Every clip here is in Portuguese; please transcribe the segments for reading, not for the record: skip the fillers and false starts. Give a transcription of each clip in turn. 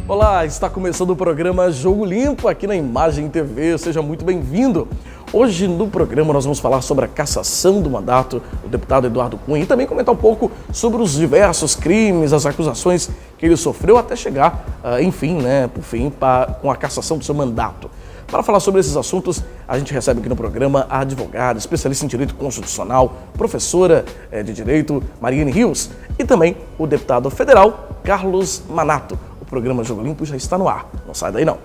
Olá, está começando o programa Jogo Limpo aqui na Imagem TV, seja muito bem-vindo. Hoje no programa nós vamos falar sobre a cassação do mandato do deputado Eduardo Cunha e também comentar um pouco sobre os diversos crimes, as acusações que ele sofreu até chegar, com a cassação do seu mandato. Para falar sobre esses assuntos, a gente recebe aqui no programa a advogada, especialista em direito constitucional, professora de direito, Mariane Rios, e também o deputado federal, Carlos Manato. O programa Jogo Limpo já está no ar, não sai daí não.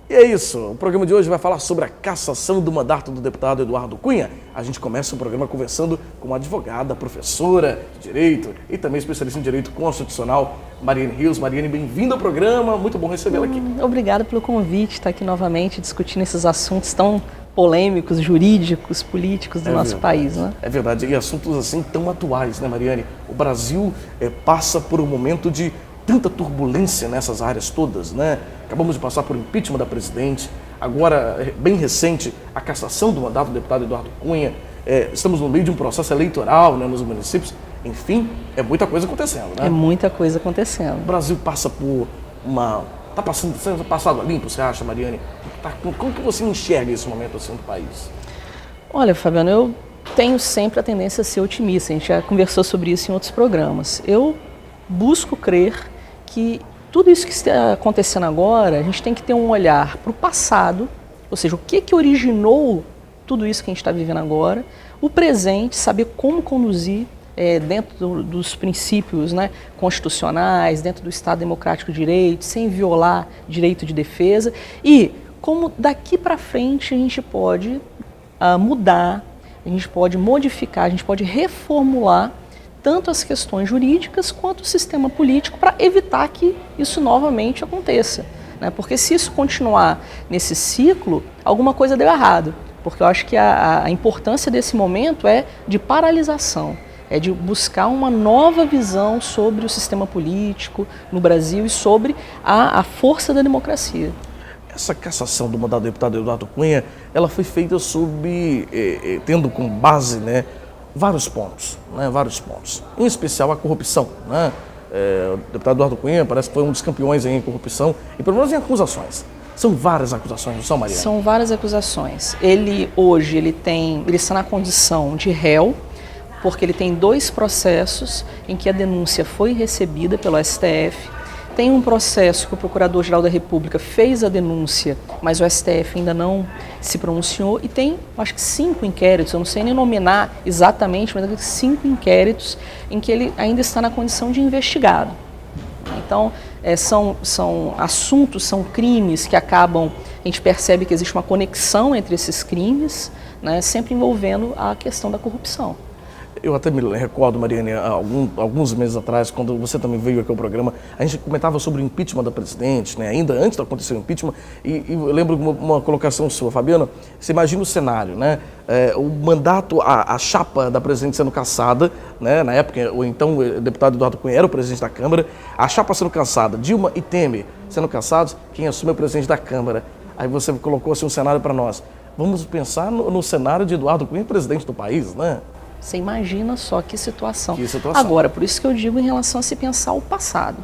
E é isso, o programa de hoje vai falar sobre a cassação do mandato do deputado Eduardo Cunha. A gente começa o programa conversando com uma advogada, professora de direito e também especialista em direito constitucional, Mariane Rios. Mariane, bem-vinda ao programa, muito bom recebê-la aqui. Obrigada pelo convite, estar aqui novamente discutindo esses assuntos tão polêmicos, jurídicos, políticos do nosso país, né? É verdade, e assuntos assim tão atuais, né, Mariane? O Brasil passa por um momento de tanta turbulência nessas áreas todas, né? Acabamos de passar por impeachment da presidente, agora, bem recente, a cassação do mandato do deputado Eduardo Cunha, estamos no meio de um processo eleitoral, né, nos municípios, enfim, é muita coisa acontecendo, né? É muita coisa acontecendo. O Brasil passa por está sendo passado a limpo, você acha, Mariane? Como que você enxerga esse momento assim do país? Olha, Fabiano, eu tenho sempre a tendência a ser otimista, a gente já conversou sobre isso em outros programas. Eu busco crer que tudo isso que está acontecendo agora, a gente tem que ter um olhar para o passado, ou seja, o que originou tudo isso que a gente está vivendo agora, o presente, saber como conduzir dentro dos princípios, né, constitucionais, dentro do Estado Democrático de Direito, sem violar direito de defesa, e como daqui para frente a gente pode mudar, a gente pode modificar, a gente pode reformular tanto as questões jurídicas quanto o sistema político para evitar que isso novamente aconteça, né? Porque se isso continuar nesse ciclo, alguma coisa deu errado, porque eu acho que a importância desse momento é de paralisação, é de buscar uma nova visão sobre o sistema político no Brasil e sobre a força da democracia. Essa cassação do mandato do deputado Eduardo Cunha, ela foi feita tendo como base, né, vários pontos, em especial a corrupção, né? O deputado Eduardo Cunha parece que foi um dos campeões em corrupção e pelo menos em acusações. São várias acusações, não são, Mariane? São várias acusações. Ele está na condição de réu, porque ele tem 2 processos em que a denúncia foi recebida pelo STF. Tem um processo que o Procurador-Geral da República fez a denúncia, mas o STF ainda não se pronunciou. E tem, acho que 5 inquéritos, eu não sei nem nominar exatamente, mas 5 inquéritos em que ele ainda está na condição de investigado. Então, são assuntos, são crimes que acabam, a gente percebe que existe uma conexão entre esses crimes, né, sempre envolvendo a questão da corrupção. Eu até me recordo, Mariane, alguns meses atrás, quando você também veio aqui ao programa, a gente comentava sobre o impeachment da presidente, né? Ainda antes de acontecer o impeachment, e eu lembro uma colocação sua, Fabiano, você imagina o cenário, né? O mandato, a chapa da presidente sendo cassada, né? Na época, o deputado Eduardo Cunha era o presidente da Câmara, a chapa sendo cassada, Dilma e Temer sendo cassados, quem assume é o presidente da Câmara. Aí você colocou assim um cenário para nós. Vamos pensar no cenário de Eduardo Cunha, presidente do país, né? Você imagina só que situação. Agora, por isso que eu digo em relação a se pensar o passado.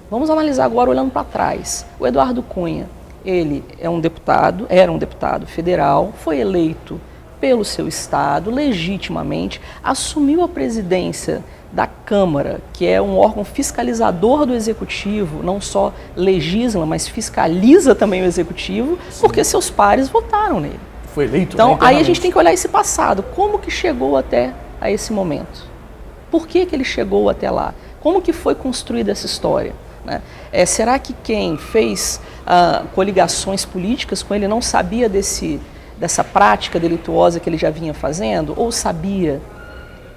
Vamos analisar agora olhando para trás. O Eduardo Cunha, ele era um deputado federal, foi eleito pelo seu estado, legitimamente, assumiu a presidência da Câmara, que é um órgão fiscalizador do Executivo, não só legisla, mas fiscaliza também o Executivo, porque seus pares votaram nele. Foi eleito, então, aí a gente tem que olhar esse passado. Como que chegou até a esse momento? Por que ele chegou até lá? Como que foi construída essa história? Né? Será que quem fez coligações políticas com ele não sabia dessa prática delituosa que ele já vinha fazendo? Ou sabia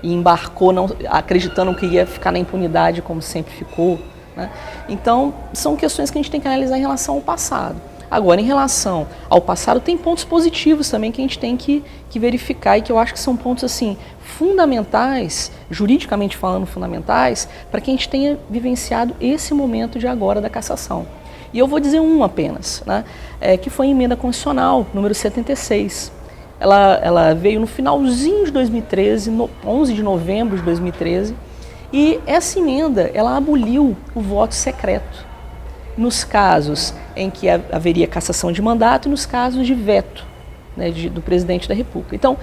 e embarcou acreditando que ia ficar na impunidade como sempre ficou? Né? Então, são questões que a gente tem que analisar em relação ao passado. Agora, em relação ao passado, tem pontos positivos também que a gente tem que verificar e que eu acho que são pontos assim fundamentais, juridicamente falando fundamentais, para que a gente tenha vivenciado esse momento de agora da cassação. E eu vou dizer um apenas, né, que foi a emenda constitucional número 76. ela veio no finalzinho de 2013, no 11 de novembro de 2013, e essa emenda, ela aboliu o voto secreto nos casos em que haveria cassação de mandato e nos casos de veto, né, do presidente da República. Então,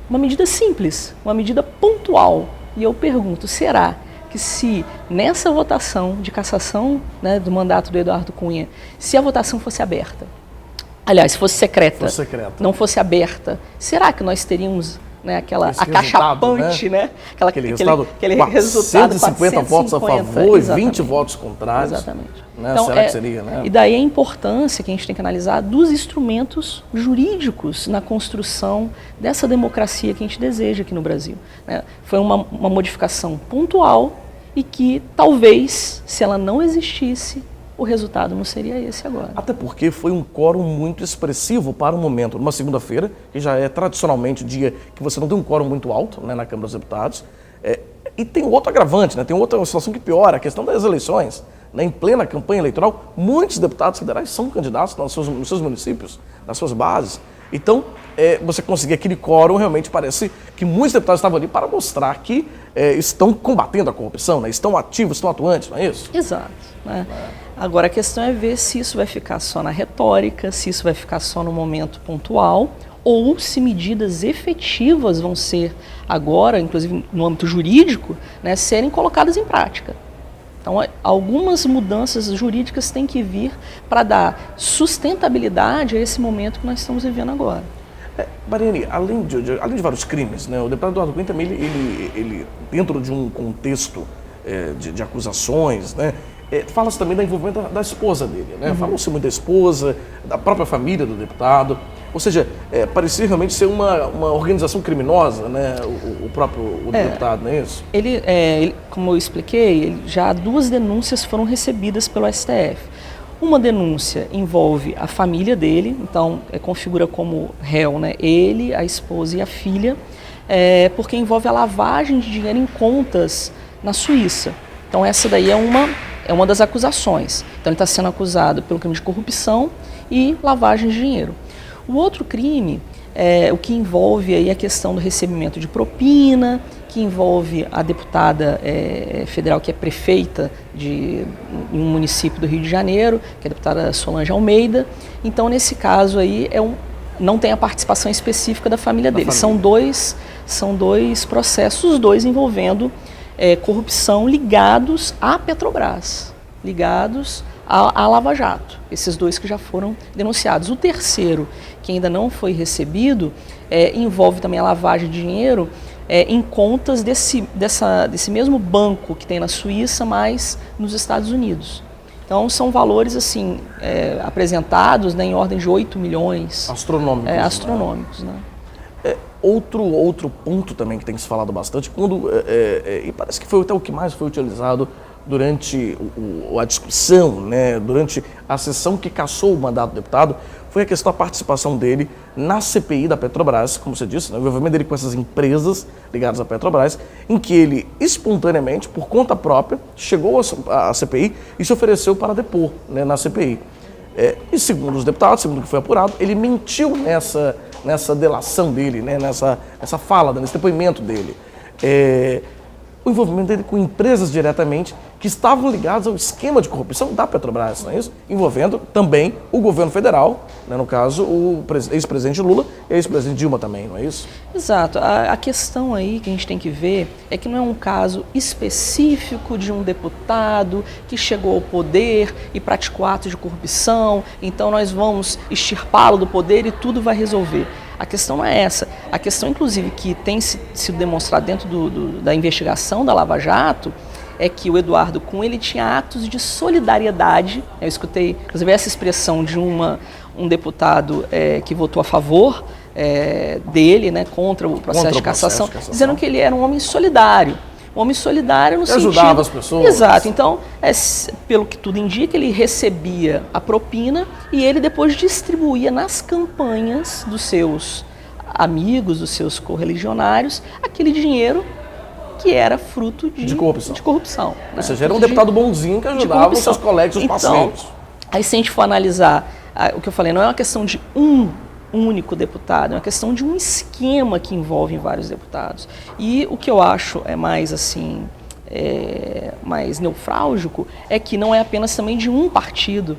uma medida simples, uma medida pontual. E eu pergunto, será que se nessa votação de cassação, né, do mandato do Eduardo Cunha, se a votação fosse aberta, aliás, se fosse secreta, não fosse aberta, será que nós teríamos, né, aquela acachapante, né? Aquele resultado 450 votos a favor e 20 votos contrários. Exatamente. Né? Então, será que seria, né? E daí a importância que a gente tem que analisar dos instrumentos jurídicos na construção dessa democracia que a gente deseja aqui no Brasil. Né? Foi uma modificação pontual e que talvez, se ela não existisse, o resultado não seria esse agora. Até porque foi um quórum muito expressivo para o momento. Numa segunda-feira, que já é tradicionalmente o dia que você não tem um quórum muito alto, né, na Câmara dos Deputados. E tem outro agravante, né, tem outra situação que piora, a questão das eleições. Né, em plena campanha eleitoral, muitos deputados federais são candidatos nos seus municípios, nas suas bases. Então, você conseguir aquele quórum, realmente parece que muitos deputados estavam ali para mostrar que estão combatendo a corrupção, né, estão ativos, estão atuantes, não é isso? Exato. Né? Agora, a questão é ver se isso vai ficar só na retórica, se isso vai ficar só no momento pontual, ou se medidas efetivas vão ser agora, inclusive no âmbito jurídico, né, serem colocadas em prática. Então, algumas mudanças jurídicas têm que vir para dar sustentabilidade a esse momento que nós estamos vivendo agora. Mariane, além de vários crimes, né, o deputado Eduardo Cunha também, ele dentro de um contexto de acusações, né, fala-se também do envolvimento da esposa dele, né? Fala-se muito da esposa, da própria família do deputado. Ou seja, parecia realmente ser uma organização criminosa, né? O próprio deputado, não é isso? Ele, como eu expliquei, já 2 denúncias foram recebidas pelo STF. Uma denúncia envolve a família dele, então configura como réu, né, ele, a esposa e a filha, porque envolve a lavagem de dinheiro em contas na Suíça. Então essa daí é uma das acusações. Então ele está sendo acusado pelo crime de corrupção e lavagem de dinheiro. O outro crime é o que envolve aí a questão do recebimento de propina, que envolve a deputada federal que é prefeita em um município do Rio de Janeiro, que é a deputada Solange Almeida. Então nesse caso aí não tem a participação específica da família dele. São dois processos, os dois envolvendo corrupção ligados à Petrobras, ligados à Lava Jato, esses 2 que já foram denunciados. O terceiro, que ainda não foi recebido, envolve também a lavagem de dinheiro em contas desse mesmo banco que tem na Suíça, mas nos Estados Unidos. Então são valores assim apresentados, né, em ordem de 8 milhões. Astronômicos. Astronômicos, né? Outro ponto também que tem se falado bastante, e parece que foi até o que mais foi utilizado durante a discussão, né, durante a sessão que cassou o mandato do deputado, foi a questão da participação dele na CPI da Petrobras, como você disse, né, o envolvimento dele com essas empresas ligadas à Petrobras, em que ele espontaneamente, por conta própria, chegou à CPI e se ofereceu para depor, né, na CPI. E segundo os deputados, segundo o que foi apurado, ele mentiu nessa delação dele, né, nessa fala, nesse depoimento dele. O envolvimento dele com empresas diretamente que estavam ligadas ao esquema de corrupção da Petrobras, não é isso? Envolvendo também o governo federal, né, no caso o ex-presidente Lula e a ex-presidente Dilma também, não é isso? Exato. A questão aí que a gente tem que ver é que não é um caso específico de um deputado que chegou ao poder e praticou atos de corrupção, então nós vamos extirpá-lo do poder e tudo vai resolver. A questão não é essa. A questão, inclusive, que tem sido demonstrada dentro da investigação da Lava Jato é que o Eduardo Cunha ele tinha atos de solidariedade. Eu escutei, inclusive, essa expressão de um deputado que votou a favor dele, né, contra o processo de cassação, dizendo que ele era um homem solidário. Um homem solidário no sentido... ajudava as pessoas. Exato. Então, pelo que tudo indica, ele recebia a propina e ele depois distribuía nas campanhas dos seus amigos, dos seus correligionários, aquele dinheiro que era fruto de corrupção. Né? Ou seja, era um deputado bonzinho que ajudava os seus colegas, os parceiros. Aí se a gente for analisar, o que eu falei, não é uma questão de um único deputado, é uma questão de um esquema que envolve vários deputados. E o que eu acho é mais assim, mais neurálgico, é que não é apenas também de um partido.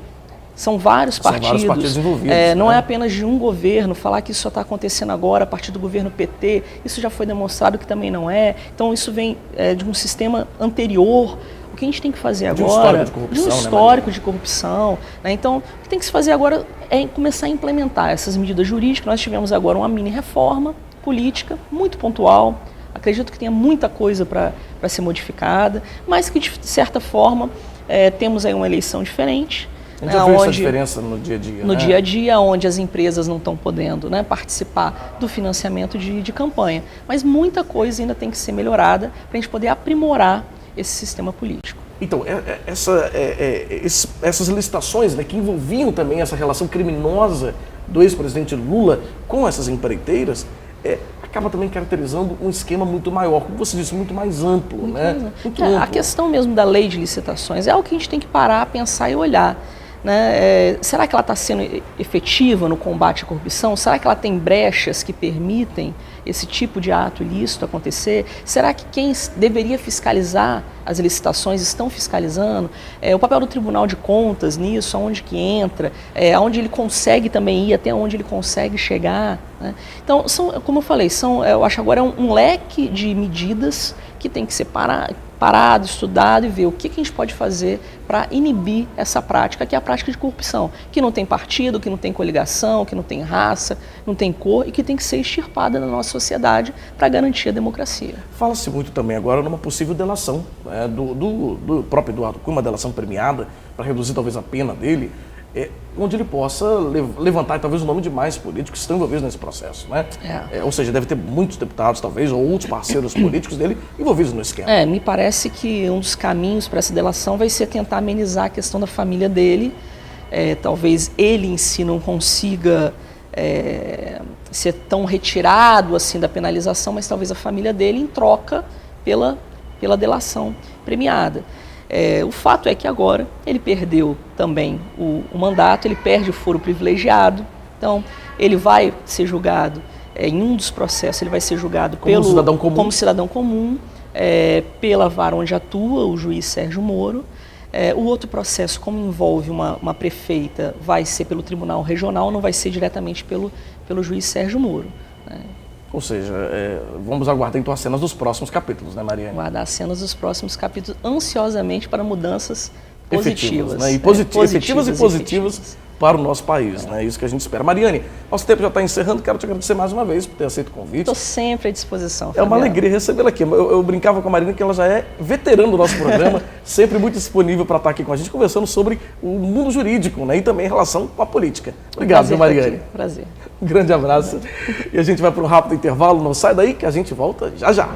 São vários partidos. Vários partidos envolvidos. Não é apenas de um governo. Falar que isso só está acontecendo agora a partir do governo PT, isso já foi demonstrado que também não é. Então isso vem de um sistema anterior. O que a gente tem que fazer agora, de um histórico de corrupção. Né? Então, o que tem que se fazer agora é começar a implementar essas medidas jurídicas. Nós tivemos agora uma mini reforma política, muito pontual. Acredito que tenha muita coisa para ser modificada, mas que, de certa forma, temos aí uma eleição diferente. A gente já viu essa diferença no dia a dia. No dia a dia, onde as empresas não estão podendo, né, participar do financiamento de campanha. Mas muita coisa ainda tem que ser melhorada para a gente poder aprimorar esse sistema político. Então, essas licitações, né, que envolviam também essa relação criminosa do ex-presidente Lula com essas empreiteiras, acaba também caracterizando um esquema muito maior, como você disse, muito mais amplo. Muito amplo. A questão mesmo da lei de licitações é algo que a gente tem que parar, pensar e olhar. Né? Será que ela está sendo efetiva no combate à corrupção? Será que ela tem brechas que permitem esse tipo de ato ilícito acontecer? Será que quem deveria fiscalizar as licitações estão fiscalizando? O papel do Tribunal de Contas nisso, aonde que entra, aonde ele consegue também ir, até onde ele consegue chegar. Né? Então, como eu falei, eu acho agora um leque de medidas que tem que ser parado, estudado e ver o que a gente pode fazer para inibir essa prática, que é a prática de corrupção, que não tem partido, que não tem coligação, que não tem raça, não tem cor e que tem que ser extirpada na nossa sociedade para garantir a democracia. Fala-se muito também agora numa possível delação do próprio Eduardo Cunha, uma delação premiada para reduzir talvez a pena dele, onde ele possa levantar talvez o nome de mais políticos que estão envolvidos nesse processo, né? Ou seja, deve ter muitos deputados talvez, ou outros parceiros políticos dele envolvidos no esquema. Me parece que um dos caminhos para essa delação vai ser tentar amenizar a questão da família dele. Talvez ele em si não consiga ser tão retirado assim da penalização, mas talvez a família dele em troca pela delação premiada. O fato é que agora ele perdeu também o mandato, ele perde o foro privilegiado, então ele vai ser julgado, em um dos processos ele vai ser julgado como cidadão comum, pela vara onde atua o juiz Sérgio Moro. O outro processo, como envolve uma prefeita, vai ser pelo Tribunal Regional, não vai ser diretamente pelo juiz Sérgio Moro. Né? Ou seja, vamos aguardar então as cenas dos próximos capítulos, né, Mariane? Aguardar as cenas dos próximos capítulos ansiosamente para mudanças positivas. Né? Efetivas e positivas para o nosso país, né? É isso que a gente espera. Mariane, nosso tempo já está encerrando, quero te agradecer mais uma vez por ter aceito o convite. Estou sempre à disposição, Fabiano. É uma alegria recebê-la aqui. Eu brincava com a Mariane que ela já é veterana do nosso programa, sempre muito disponível para estar aqui com a gente, conversando sobre o mundo jurídico, né? E também em relação com a política. Obrigado, prazer, Mariane. Prazer. Um grande abraço. E a gente vai para um rápido intervalo, não sai daí que a gente volta já já.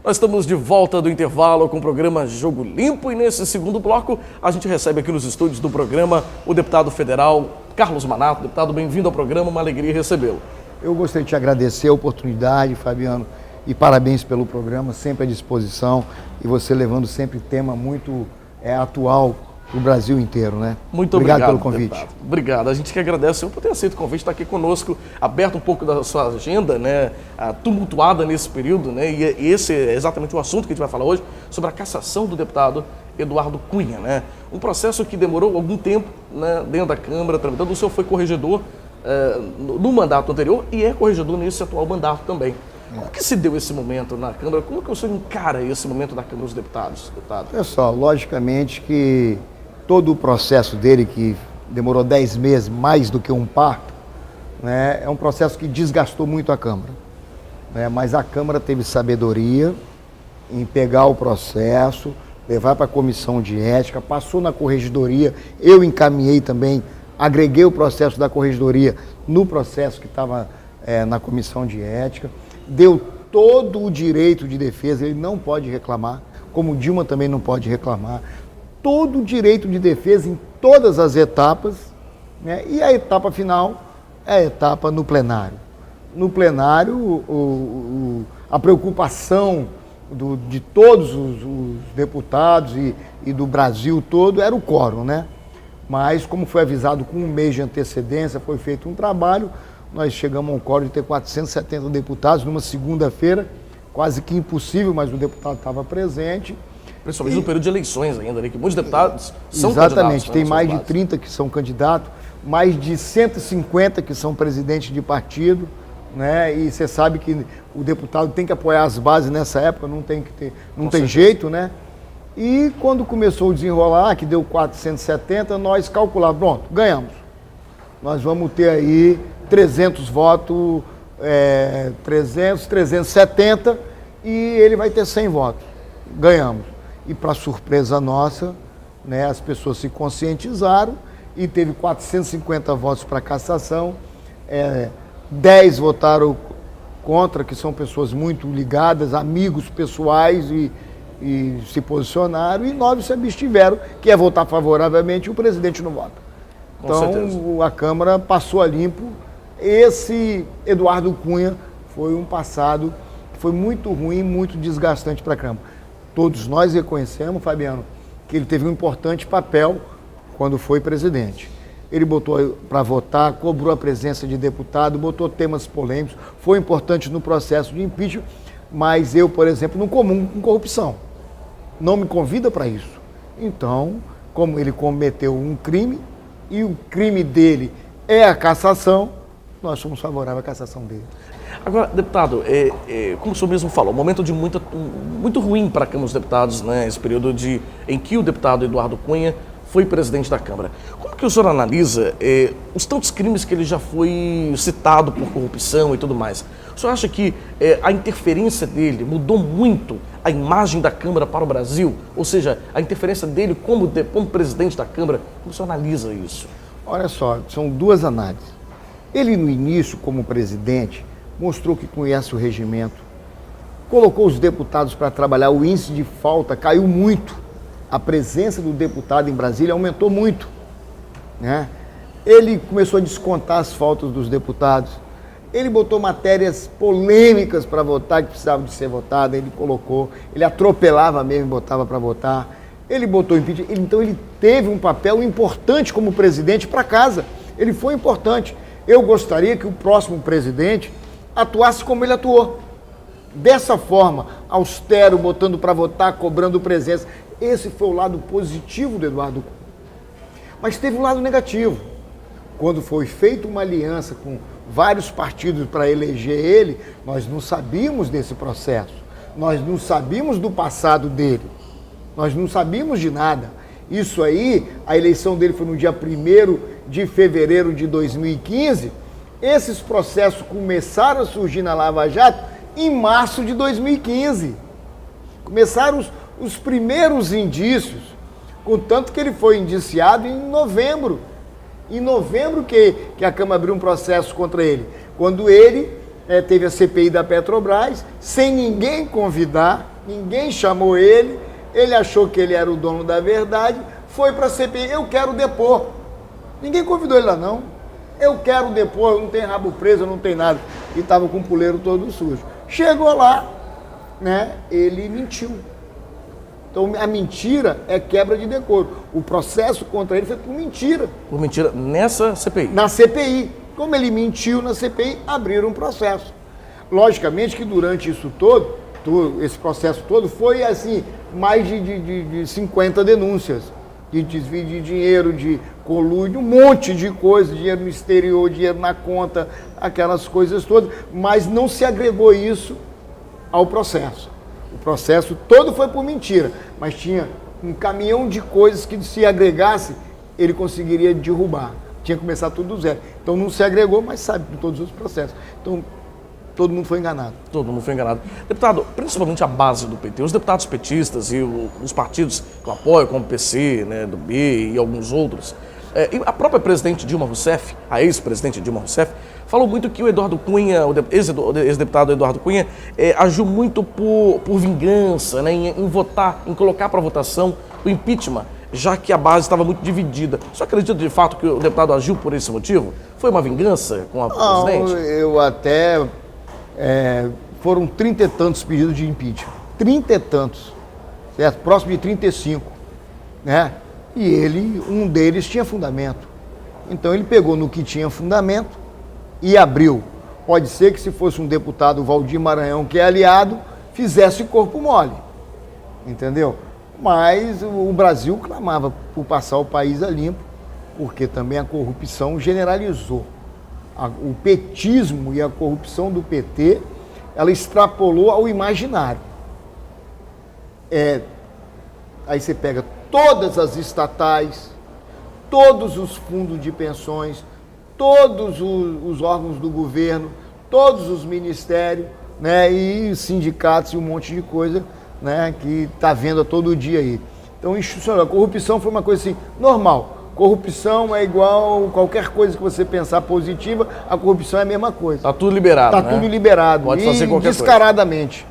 Nós estamos de volta do intervalo com o programa Jogo Limpo e nesse segundo bloco a gente recebe aqui nos estúdios do programa o deputado federal Carlos Manato. Deputado, bem-vindo ao programa, uma alegria recebê-lo. Eu gostaria de te agradecer a oportunidade, Fabiano, e parabéns pelo programa, sempre à disposição e você levando sempre tema muito atual para o Brasil inteiro, né? Muito obrigado pelo convite. Deputado. Obrigado, a gente que agradece por ter aceito o convite, estar aqui conosco, aberto um pouco da sua agenda, né? Tumultuada nesse período, né? E esse é exatamente o assunto que a gente vai falar hoje, sobre a cassação do deputado Eduardo Cunha, né? Um processo que demorou algum tempo, né, dentro da Câmara, tramitando. O senhor foi corregedor no mandato anterior e é corregedor nesse atual mandato também. Como que se deu esse momento na Câmara? Como que o senhor encara esse momento da Câmara dos Deputados, deputado? Pessoal, logicamente que todo o processo dele, que demorou 10 meses, mais do que um parto, né, é um processo que desgastou muito a Câmara. Né, mas a Câmara teve sabedoria em pegar o processo, levar para a comissão de ética, passou na corregedoria, eu encaminhei também, agreguei o processo da corregedoria no processo que estava na comissão de ética, deu todo o direito de defesa, ele não pode reclamar, como Dilma também não pode reclamar, todo o direito de defesa em todas as etapas, né? E a etapa final é a etapa no plenário. no plenário a preocupação de todos os deputados e do Brasil todo era o quórum, né? Mas, como foi avisado com um mês de antecedência, foi feito um trabalho, nós chegamos a um quórum de ter 470 deputados numa segunda-feira, quase que impossível, mas o deputado estava presente. Principalmente no período de eleições ainda, né? Que muitos deputados são exatamente, candidatos. Tem mais de bases. 30 que são candidatos, mais de 150 que são presidentes de partido, né? E você sabe que o deputado tem que apoiar as bases nessa época, não tem jeito, né? E quando começou o desenrolar, que deu 470, nós calculamos, pronto, ganhamos. Nós vamos ter aí 300 votos, 370, e ele vai ter 100 votos. Ganhamos. E para surpresa nossa, né, as pessoas se conscientizaram e teve 450 votos para cassação, 10 votaram contra, que são pessoas muito ligadas, amigos pessoais e se posicionaram, e 9 se abstiveram, que é votar favoravelmente, e o presidente não vota. Então a Câmara passou a limpo. Esse Eduardo Cunha foi um passado que foi muito ruim, muito desgastante para a Câmara. Todos nós reconhecemos, Fabiano, que ele teve um importante papel quando foi presidente. Ele botou para votar, cobrou a presença de deputado, botou temas polêmicos, foi importante no processo de impeachment, mas eu, por exemplo, não comungo com corrupção. Não me convida para isso. Então, como ele cometeu um crime, e o crime dele é a cassação, nós somos favoráveis à cassação dele. Agora, deputado, como o senhor mesmo falou, um momento de muito ruim para a Câmara dos Deputados, né? Esse período em que o deputado Eduardo Cunha foi presidente da Câmara. Como que o senhor analisa os tantos crimes que ele já foi citado por corrupção e tudo mais? O senhor acha que a interferência dele mudou muito a imagem da Câmara para o Brasil? Ou seja, a interferência dele como presidente da Câmara, como o senhor analisa isso? Olha só, são duas análises. Ele, no início, como presidente, mostrou que conhece o regimento, colocou os deputados para trabalhar, o índice de falta caiu muito, a presença do deputado em Brasília aumentou muito, né? Ele começou a descontar as faltas dos deputados, ele botou matérias polêmicas para votar, que precisavam de ser votadas, ele colocou, ele atropelava mesmo e botava para votar, ele botou impeachment, então ele teve um papel importante como presidente para casa, ele foi importante. Eu gostaria que o próximo presidente atuasse como ele atuou. Dessa forma, austero, botando para votar, cobrando presença. Esse foi o lado positivo do Eduardo Cunha. Mas teve um lado negativo. Quando foi feita uma aliança com vários partidos para eleger ele, nós não sabíamos desse processo. Nós não sabíamos do passado dele. Nós não sabíamos de nada. Isso aí, a eleição dele foi no dia 1º de fevereiro de 2015. Esses processos começaram a surgir na Lava Jato em março de 2015. Começaram os primeiros indícios, contanto que ele foi indiciado em novembro. Em novembro que a Câmara abriu um processo contra ele. Quando ele teve a CPI da Petrobras, sem ninguém convidar, ninguém chamou ele, ele achou que ele era o dono da verdade, foi para a CPI, eu quero depor. Ninguém convidou ele lá não. Eu quero depor, não tem rabo preso, não tem nada. E estava com o puleiro todo sujo. Chegou lá, né? Ele mentiu. Então a mentira é quebra de decoro. O processo contra ele foi por mentira. Por mentira nessa CPI? Na CPI. Como ele mentiu na CPI, abriram um processo. Logicamente que durante isso esse processo todo, foi assim, mais de 50 denúncias. De desvio de dinheiro, de colúdio, um monte de coisa, dinheiro no exterior, dinheiro na conta, aquelas coisas todas, mas não se agregou isso ao processo. O processo todo foi por mentira, mas tinha um caminhão de coisas que se agregasse, ele conseguiria derrubar. Tinha que começar tudo do zero. Então não se agregou, mas sabe de todos os processos. Então todo mundo foi enganado. Todo mundo foi enganado. Deputado, principalmente a base do PT, os deputados petistas e os partidos que o apoiam, como o PC, né, do B e alguns outros, e a própria presidente Dilma Rousseff, a ex-presidente Dilma Rousseff, falou muito que o Eduardo Cunha, o ex-deputado Eduardo Cunha, agiu muito por vingança, né, em votar, em colocar para votação o impeachment já que a base estava muito dividida. Você acredita de fato que o deputado agiu por esse motivo? Foi uma vingança com a presidente? Eu até... foram 30 e tantos pedidos de impeachment. 30 e tantos. Certo? Próximo de 35. Né? E um deles tinha fundamento. Então ele pegou no que tinha fundamento e abriu. Pode ser que se fosse um deputado, Valdir Maranhão, que é aliado, fizesse corpo mole. Entendeu? Mas o Brasil clamava por passar o país a limpo, porque também a corrupção generalizou. O petismo e a corrupção do PT, ela extrapolou ao imaginário. Aí você pega todas as estatais, todos os fundos de pensões, todos os órgãos do governo, todos os ministérios, né, e sindicatos e um monte de coisa, né, que está vendo a todo dia aí. Então, institucional, a corrupção foi uma coisa assim, normal. Corrupção é igual qualquer coisa que você pensar positiva, a corrupção é a mesma coisa. Está tudo liberado, Está tudo liberado. Pode fazer qualquer descaradamente.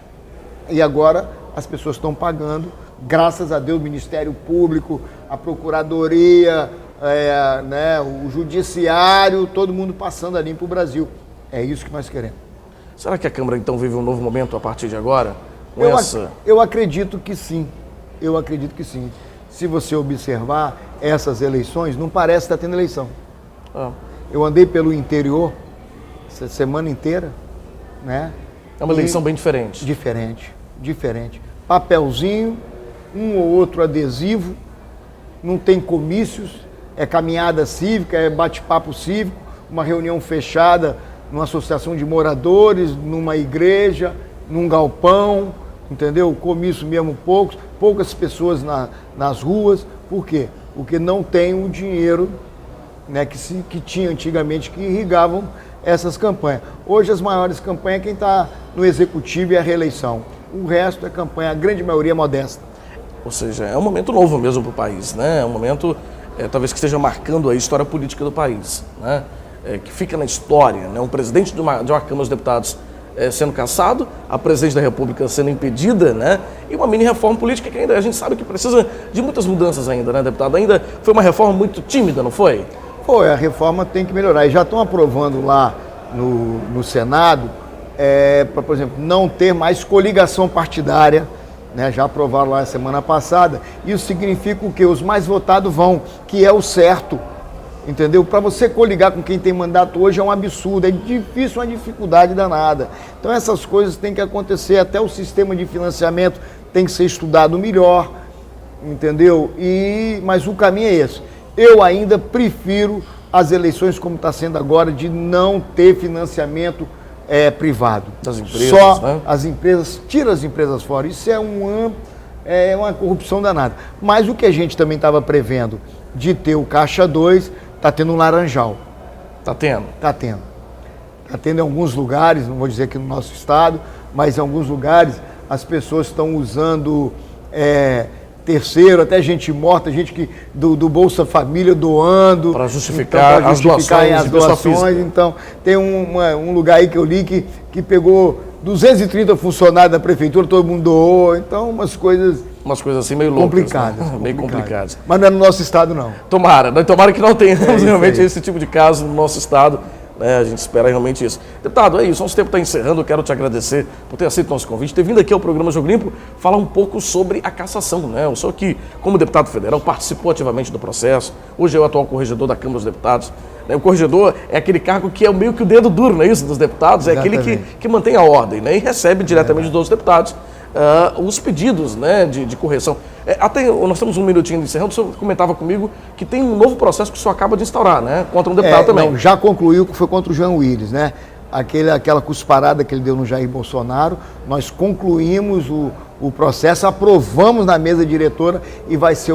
Coisa. E agora as pessoas estão pagando, graças a Deus, o Ministério Público, a Procuradoria, né, o Judiciário, todo mundo passando a limpo o Brasil. É isso que nós queremos. Será que a Câmara, então, vive um novo momento a partir de agora? Eu acredito que sim. Eu acredito que sim. Se você observar essas eleições, não parece estar tendo eleição. Eu andei pelo interior essa semana inteira, né? É uma eleição bem diferente. Diferente. Papelzinho, um ou outro adesivo, não tem comícios, é caminhada cívica, é bate-papo cívico, uma reunião fechada numa associação de moradores, numa igreja, num galpão, entendeu? Comício mesmo poucas pessoas nas ruas. Por quê? Porque não tem o dinheiro, né, que tinha antigamente, que irrigavam essas campanhas. Hoje as maiores campanhas, quem está no executivo é a reeleição. O resto é campanha, a grande maioria modesta. Ou seja, é um momento novo mesmo para o país, né? É um momento, talvez que esteja marcando a história política do país, né? Que fica na história, né? Um presidente de uma Câmara dos Deputados sendo cassado, a presidente da República sendo impedida, né? E uma mini reforma política que ainda a gente sabe que precisa de muitas mudanças ainda, né, deputado? Ainda foi uma reforma muito tímida, não foi? Foi, a reforma tem que melhorar. E já estão aprovando lá no Senado, para, por exemplo, não ter mais coligação partidária, né? Já aprovaram lá a semana passada. Isso significa o quê? Os mais votados vão, que é o certo. Entendeu? Para você coligar com quem tem mandato hoje é um absurdo, é difícil, uma dificuldade danada. Então essas coisas têm que acontecer, até o sistema de financiamento tem que ser estudado melhor, entendeu? Mas o caminho é esse. Eu ainda prefiro as eleições como está sendo agora, de não ter financiamento privado. Das empresas, só, né? As empresas, tira as empresas fora. Isso é uma corrupção danada. Mas o que a gente também estava prevendo de ter o Caixa 2, está tendo um laranjal. Está tendo? Está tendo. Está tendo em alguns lugares, não vou dizer aqui no nosso estado, mas em alguns lugares as pessoas estão usando terceiro, até gente morta, gente do Bolsa Família doando. Para justificar, então, as doações. Então, tem um lugar aí que eu li que pegou 230 funcionários da prefeitura, todo mundo doou. Então, umas coisas assim meio loucas. Complicadas. Né? Meio complicadas. Mas não é no nosso estado, não. Tomara que não tenhamos realmente esse tipo de caso no nosso estado. A gente espera realmente isso. Deputado, é isso, nosso tempo está encerrando, eu quero te agradecer por ter aceito o nosso convite, ter vindo aqui ao programa Jogo Limpo falar um pouco sobre a cassação, né? O senhor que, como deputado federal, participou ativamente do processo, hoje é o atual corregedor da Câmara dos Deputados. O corregedor é aquele cargo que é meio que o dedo duro, não é isso, dos deputados, Exatamente. É aquele que mantém a ordem, né? E recebe diretamente dos deputados os pedidos, né, de correção. Até nós temos um minutinho de encerrando, o senhor comentava comigo que tem um novo processo que o senhor acaba de instaurar, né, contra um deputado também. Não, já concluiu que foi contra o Jean Willis, né? Aquela cusparada que ele deu no Jair Bolsonaro, nós concluímos o processo, aprovamos na mesa diretora e vai ser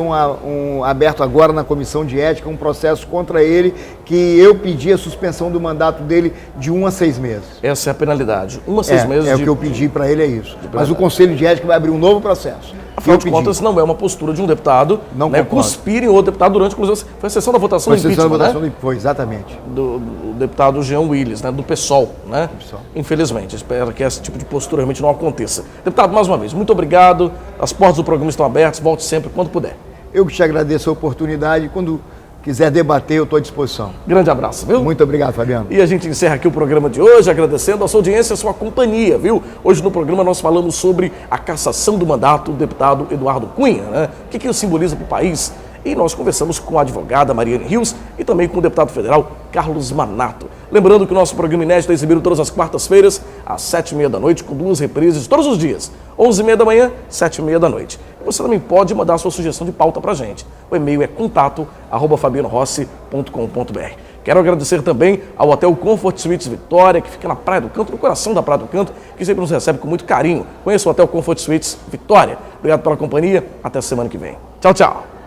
aberto agora na comissão de ética um processo contra ele, que eu pedi a suspensão do mandato dele de 1 a 6 meses. Essa é a penalidade, 1 a 6 meses. O que eu pedi para ele, é isso. Mas o Conselho de Ética vai abrir um novo processo. Afinal de contas, não é uma postura de um deputado, né, cuspir em outro deputado durante, inclusive, foi a sessão da votação do impeachment, né? Foi, exatamente. Do deputado Jean Willis, né, do PSOL, né? Infelizmente, espero que esse tipo de postura realmente não aconteça. Deputado, mais uma vez, muito obrigado, as portas do programa estão abertas, volte sempre quando puder. Eu que te agradeço a oportunidade. Quando quiser debater, eu estou à disposição. Grande abraço, viu? Muito obrigado, Fabiano. E a gente encerra aqui o programa de hoje, agradecendo a sua audiência e a sua companhia, viu? Hoje no programa nós falamos sobre a cassação do mandato do deputado Eduardo Cunha, né? O que isso simboliza para o país? E nós conversamos com a advogada Mariane Rios e também com o deputado federal Carlos Manato. Lembrando que o nosso programa inédito é exibido todas as quartas-feiras, às 7h30 da noite, com 2 reprises todos os dias, 11h30 da manhã, 7h30 da noite. E você também pode mandar a sua sugestão de pauta para a gente. O e-mail é contato@fabianorossi.com.br. Quero agradecer também ao Hotel Comfort Suites Vitória, que fica na Praia do Canto, no coração da Praia do Canto, que sempre nos recebe com muito carinho. Conheça o Hotel Comfort Suites Vitória. Obrigado pela companhia. Até a semana que vem. Tchau, tchau.